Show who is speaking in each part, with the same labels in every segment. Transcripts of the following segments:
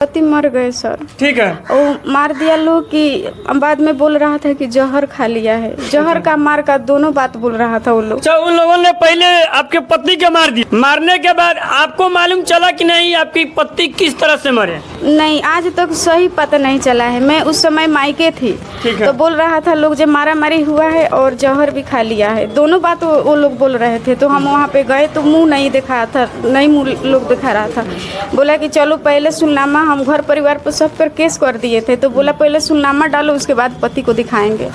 Speaker 1: पति मर गए सर।
Speaker 2: ठीक है।
Speaker 1: वो मार दिया लोग कि बाद में बोल रहा था कि जहर खा लिया है। जहर का मार का दोनों बात बोल रहा था वो लोग।
Speaker 2: अच्छा, उन लोगों ने पहले आपके पति को मार दिया, मारने के बाद आपको मालूम चला कि नहीं आपकी पति किस तरह से मरे?
Speaker 1: नहीं, आज तक सही पता नहीं चला है। मैं उस समय मायके थी तो बोल रहा था लोग जो मारा मारी हुआ है और जहर भी खा लिया है। दोनों बात वो लोग बोल रहे थे। तो हम वहाँ पे गए तो मुंह नहीं दिखा था, नहीं मुंह लोग दिखा रहा था। बोला कि चलो पहले सुननामा, हम घर परिवार पर सब पर केस कर दिए थे। तो बोला पहले सुननामा डालो, उसके बाद पति को दिखाएंगे।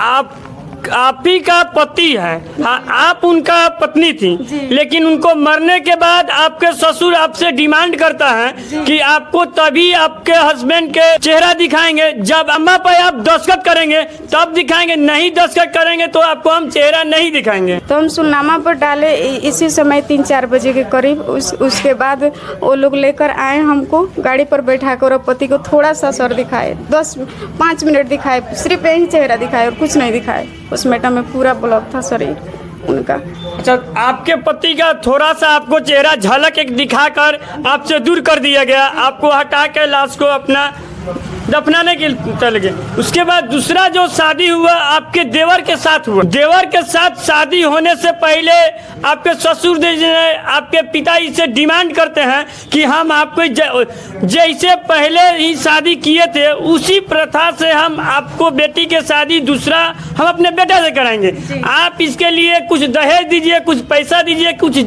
Speaker 2: आप ही का पति है, हाँ, आप उनका पत्नी थी, लेकिन उनको मरने के बाद आपके ससुर आपसे डिमांड करता है कि आपको तभी आपके हस्बैंड के चेहरा दिखाएंगे जब अम्मा पे आप दस्तखत करेंगे तब दिखाएंगे, नहीं दस्तखत करेंगे तो आपको हम चेहरा नहीं दिखाएंगे।
Speaker 1: तो हम सुननामा पर डाले इसी समय 3-4 बजे के करीब। उसके बाद वो लोग लेकर आए हमको गाड़ी पर बैठा कर, और पति को थोड़ा सा सर दिखाए, 10-5 मिनट दिखाए, सिर्फ यही चेहरा दिखाए और कुछ नहीं दिखाए। उस मेटा में पूरा ब्लॉक था शरीर उनका।
Speaker 2: अच्छा, आपके पति का थोड़ा सा आपको चेहरा झलक एक दिखाकर आपसे दूर कर दिया गया, आपको हटा के लाश को अपना दफनाने के चले गए। उसके बाद दूसरा जो शादी हुआ आपके देवर के साथ हुआ। देवर के साथ शादी होने से पहले आपके ससुर ने आपके पिताजी से डिमांड करते हैं कि हम आपको जैसे पहले ही शादी किए थे उसी प्रथा से हम आपको बेटी के शादी दूसरा हम अपने बेटा से कराएंगे। आप इसके लिए कुछ दहेज दीजिए, कुछ पैसा दीजिए, कुछ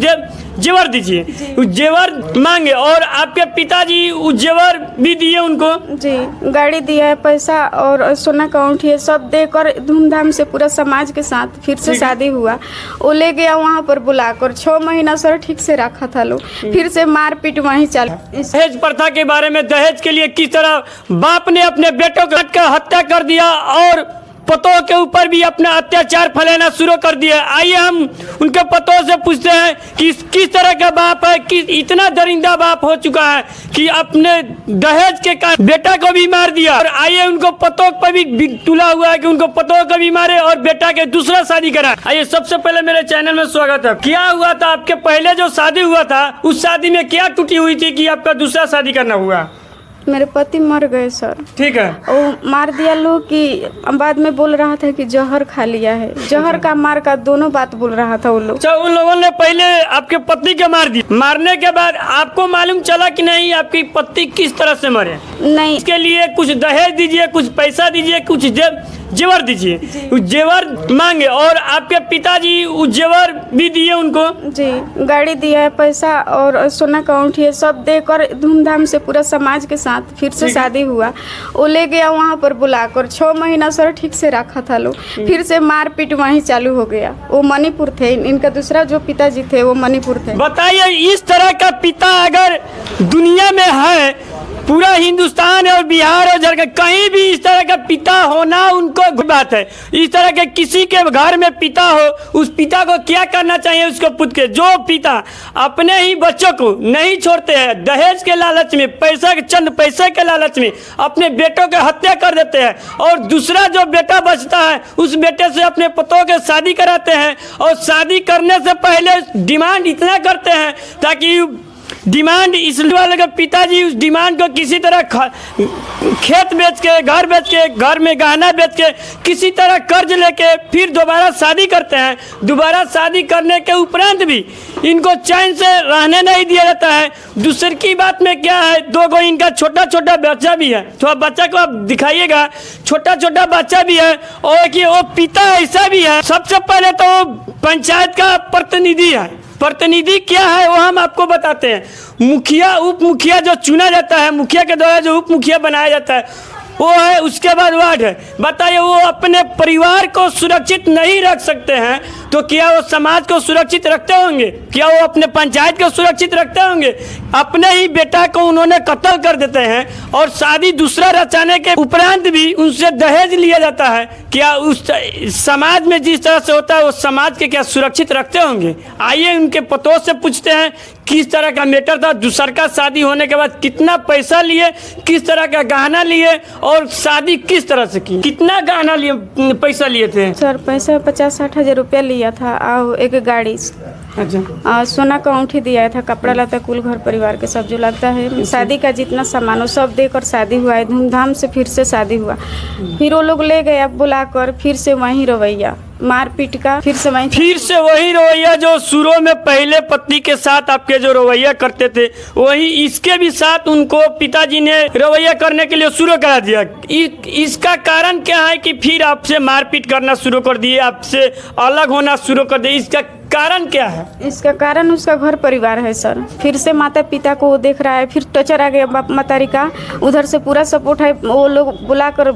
Speaker 2: जेवर दीजिए। जेवर मांगे और आपके पिताजी उस जेवर भी दिए उनको।
Speaker 1: जी, गाड़ी दिया है, पैसा और सोना का अंगूठी सब देकर धूमधाम से पूरा समाज के साथ फिर से शादी हुआ। वो ले गया वहाँ पर बुलाकर, 6 महीना सर ठीक से रखा था लोग, फिर से मारपीट वहीं चालू।
Speaker 2: दहेज प्रथा के बारे में, दहेज के लिए किस तरह बाप ने अपने बेटों को हत्या कर दिया और पतों के ऊपर भी अपना अत्याचार फैलाना शुरू कर दिया। आइए हम उनके पतों से पूछते हैं कि किस तरह का बाप है, कि इतना दरिंदा बाप हो चुका है कि अपने दहेज के कारण बेटा को भी मार दिया। और आइए उनको पतों पर भी तुला हुआ है कि उनको पतों को भी मारे और बेटा के दूसरा शादी करा। आइए सबसे पहले मेरे चैनल में स्वागत है। क्या हुआ था आपके पहले जो शादी हुआ था उस शादी में क्या टूटी हुई थी कि आपका दूसरा शादी करना हुआ?
Speaker 1: मेरे पति मर गए सर।
Speaker 2: ठीक है।
Speaker 1: वो मार दिया लोग कि बाद में बोल रहा था कि जहर खा लिया है। जहर का मार का दोनों बात बोल रहा था वो लोग।
Speaker 2: अच्छा, उन लोगों ने पहले आपके पति को मार दिया, मारने के बाद आपको मालूम चला कि नहीं आपकी पति किस तरह से मरे?
Speaker 1: नहीं,
Speaker 2: इसके लिए कुछ दहेज दीजिए, कुछ पैसा दीजिए, कुछ जेवर दीजिए। उस जेवर मांगे और आपके पिताजी उस जेवर भी दिए उनको।
Speaker 1: जी, गाड़ी दिया है, पैसा और सोना का अंगूठी सब देकर धूमधाम से पूरा समाज के साथ फिर से शादी हुआ। वो ले गया वहाँ पर बुलाकर, 6 महीना सर ठीक से रखा था लोग, फिर से मारपीट वहीं चालू हो गया। वो मणिपुर थे, इनका दूसरा जो पिताजी थे वो मणिपुर थे।
Speaker 2: बताइए, इस तरह का पिता अगर दुनिया में है, पूरा हिंदुस्तान और बिहार और झारखंड कहीं भी इस तरह का पिता होना उनको बात है। इस तरह के किसी के घर में पिता हो, उस पिता को क्या करना चाहिए उसको पुत्र के? जो पिता अपने ही बच्चों को नहीं छोड़ते हैं, दहेज के लालच में, चंद पैसे के लालच में अपने बेटों की हत्या कर देते हैं और दूसरा जो बेटा बचता है उस बेटे से अपने पुत्रों के शादी कराते हैं और शादी करने से पहले डिमांड इतना करते हैं ताकि डिमांड इस वाले के पिताजी उस डिमांड को किसी तरह खेत बेच के, घर बेच के, घर में गहना बेच के, किसी तरह कर्ज लेके फिर दोबारा शादी करते हैं। दोबारा शादी करने के उपरांत भी इनको चैन से रहने नहीं दिया जाता है। दूसरी की बात में क्या है, 2 इनका छोटा छोटा बच्चा भी है। थोड़ा बच्चा को आप दिखाइएगा, छोटा छोटा बच्चा भी है और कि वो पिता ऐसा भी है। सबसे पहले तो पंचायत का प्रतिनिधि है। प्रतिनिधि क्या है वो हम आपको बताते हैं। मुखिया, उप मुखिया जो चुना जाता है, मुखिया के द्वारा जो उप मुखिया बनाया जाता है वो है। उसके बाद वार्ड है। बताइए, वो अपने परिवार को सुरक्षित नहीं रख सकते हैं तो क्या वो समाज को सुरक्षित रखते होंगे? क्या वो अपने पंचायत को सुरक्षित रखते होंगे? अपने ही बेटा को उन्होंने कत्ल कर देते हैं और शादी दूसरा रचाने के उपरांत भी उनसे दहेज लिया जाता है। क्या उस समाज में जिस तरह से होता है वो समाज के क्या सुरक्षित रखते होंगे? आइए उनके पतों से पूछते हैं किस तरह का मैटर था। दूसर का शादी होने के बाद कितना पैसा लिए, किस तरह का गहना लिए और शादी किस तरह से की? कितना गहना लिए, पैसा लिए थे?
Speaker 1: सर पैसा 50-60 हज़ार रुपया लिया था और एक गाड़ी
Speaker 2: अच्छा।
Speaker 1: सोना का अंगूठी दिया था, कपड़ा लता कुल घर परिवार के सब जो लगता है, शादी का जितना सामान हो सब देकर शादी हुआ है, धूमधाम से फिर से शादी हुआ। फिर वो लोग ले गए बुलाकर, फिर से वही रवैया मारपीट का, फिर से
Speaker 2: वही रवैया जो शुरू में पहले पत्नी के साथ आपके जो रवैया करते थे, वही इसके भी साथ उनको पिताजी ने रवैया करने के लिए शुरू करा दिया। इसका कारण क्या है कि फिर आपसे मारपीट करना शुरू कर दिए, आपसे अलग होना शुरू कर दिए, इसका कारण क्या है?
Speaker 1: इसका कारण उसका घर परिवार है सर। फिर से माता पिता को देख रहा है, फिर टचर आ गया बाप मतारी का, उधर से पूरा सपोर्ट है, वो लोग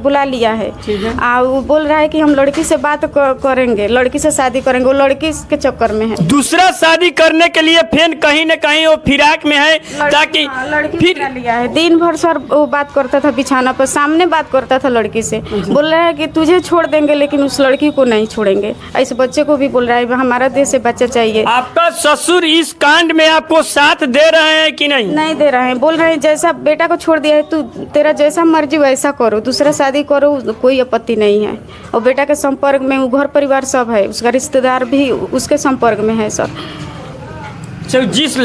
Speaker 1: बुला लिया है। वो बोल रहा है कि हम लड़की से बात करेंगे, लड़की से शादी करेंगे, वो लड़की के चक्कर में है।
Speaker 2: दूसरा शादी करने के लिए फिर कहीं न कहीं वो फिराक में है, ताकि
Speaker 1: फिर लिया है। दिन भर सर वो बात करता था बिछाना पर, सामने बात करता था लड़की से, बोल रहा है कि तुझे छोड़ देंगे लेकिन उस लड़की को नहीं छोड़ेंगे। ऐसे बच्चे को भी बोल रहा है हमारा देश से बच्चा चाहिए।
Speaker 2: आपका ससुर इस कांड में आपको साथ दे रहे हैं कि नहीं?
Speaker 1: नहीं दे रहे हैं, बोल रहे हैं जैसा बेटा को छोड़ दिया है, तू तेरा जैसा मर्जी वैसा करो, दूसरा शादी करो, कोई आपत्ति नहीं है। और बेटा के संपर्क में घर परिवार सब है, उसका रिश्तेदार भी उसके संपर्क में है सर।
Speaker 2: जिस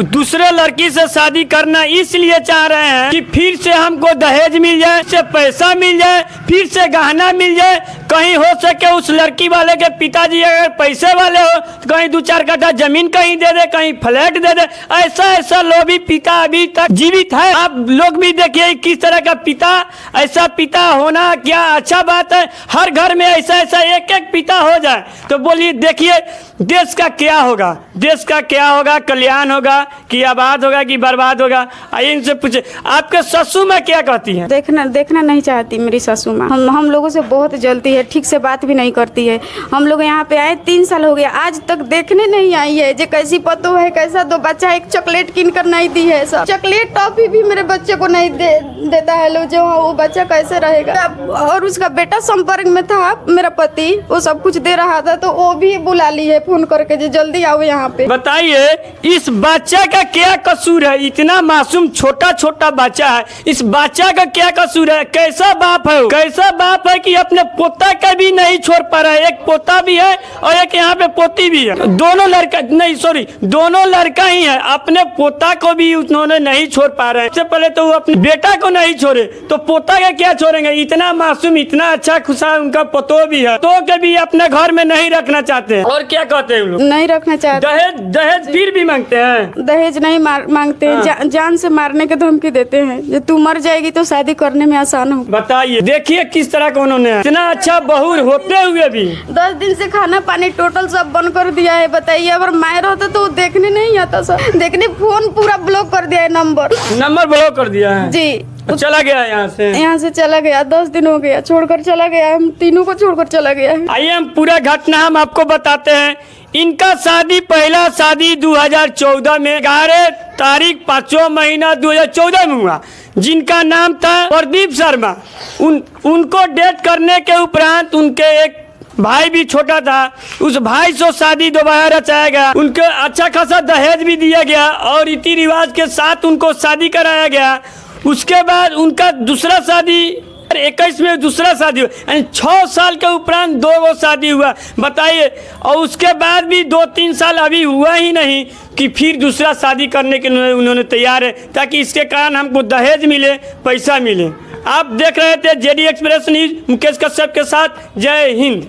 Speaker 2: दूसरे लड़की से शादी करना इसलिए चाह रहे हैं कि फिर से हमको दहेज मिल जाए, से पैसा मिल जाए, फिर से गहना मिल जाए, कहीं हो सके उस लड़की वाले के पिताजी अगर पैसे वाले हो तो कहीं 2-4 कट्ठा जमीन कहीं दे दे, कहीं फ्लैट दे दे। ऐसा लोभी पिता अभी तक जीवित है। आप लोग भी देखिए किस तरह का पिता, ऐसा पिता होना क्या अच्छा बात है। हर घर में ऐसा एक पिता हो जाए तो बोलिए देखिए देश का क्या होगा, देश का क्या होगा, कल्याण होगा कि आबाद होगा कि बर्बाद होगा। आइए इनसे पूछे आपके ससुर माँ क्या कहती हैं?
Speaker 1: देखना नहीं चाहती मेरी ससुर माँ, हम लोगों से बहुत जलती है, ठीक से बात भी नहीं करती है। हम लोग यहाँ पे आए 3 साल हो गया, आज तक देखने नहीं आई है जो कैसी पतो है, कैसा 2 बच्चा, एक चॉकलेट किन कर नहीं दी है सब, चॉकलेट टॉफी भी मेरे बच्चे को नहीं देता है लोग, जो वो बच्चा कैसे रहेगा। और उसका बेटा संपर्क में था मेरा पति, वो सब कुछ दे रहा था, तो वो भी बुला ली है फोन करके जो जल्दी आओ यहाँ पे।
Speaker 2: बताइए इस बच्चा का क्या कसूर है? इतना मासूम छोटा बच्चा है, इस बच्चा का क्या कसूर है? कैसा बाप है, कैसा बाप है कि अपने पोता का भी नहीं छोड़ पा रहा है। एक पोता भी है और एक यहाँ पे पोती भी है, दोनों लड़का ही है। अपने पोता को भी उन्होंने नहीं छोड़ पा रहे हैं। सबसे पहले तो वो अपने बेटा को नहीं छोड़े तो पोता का क्या छोड़ेंगे? इतना मासूम, इतना अच्छा खुशहाल उनका पोतो भी है, तो के भी अपने घर में नहीं रखना चाहते हैं। और क्या कहते हैं लोग?
Speaker 1: नहीं रखना चाहते।
Speaker 2: दहेज फिर भी मांगते हैं?
Speaker 1: दहेज नहीं मांगते हैं, जान से मारने के धमकी देते हैं, जो तू मर जाएगी तो शादी करने में आसान हो।
Speaker 2: बताइए देखिए किस तरह का उन्होंने, इतना अच्छा बहू होते हुए भी
Speaker 1: 10 दिन से खाना पानी टोटल सब बंद कर दिया है। बताइए अगर मायर होता तो देखने नहीं आता सर, देखने फोन पूरा ब्लॉक कर दिया है, नंबर ब्लॉक
Speaker 2: कर दिया है
Speaker 1: जी।
Speaker 2: चला गया यहाँ से
Speaker 1: चला गया, 10 दिन हो गया, छोड़कर चला गया, हम तीनों को छोड़कर चला गया है।
Speaker 2: आइए हम पूरा घटना हम आपको बताते हैं। इनका पहला शादी 2014 में 11 तारीख 5वां महीना 2014 में हुआ, जिनका नाम था प्रदीप शर्मा। उनको डेट करने के उपरांत उनके एक भाई भी छोटा था, उस भाई से शादी दोबारा रचाया गया, उनको अच्छा खासा दहेज भी दिया गया और रीति रिवाज के साथ उनको शादी कराया गया। उसके बाद उनका दूसरा शादी 21 में दूसरा शादी हुआ, यानी 6 साल के उपरांत 2 शादी हुआ। बताइए, और उसके बाद भी 2-3 साल अभी हुआ ही नहीं कि फिर दूसरा शादी करने के लिए उन्होंने तैयार है, ताकि इसके कारण हमको दहेज मिले, पैसा मिले। आप देख रहे थे JD express news, Mukesh Kashyap के साथ। जय हिंद।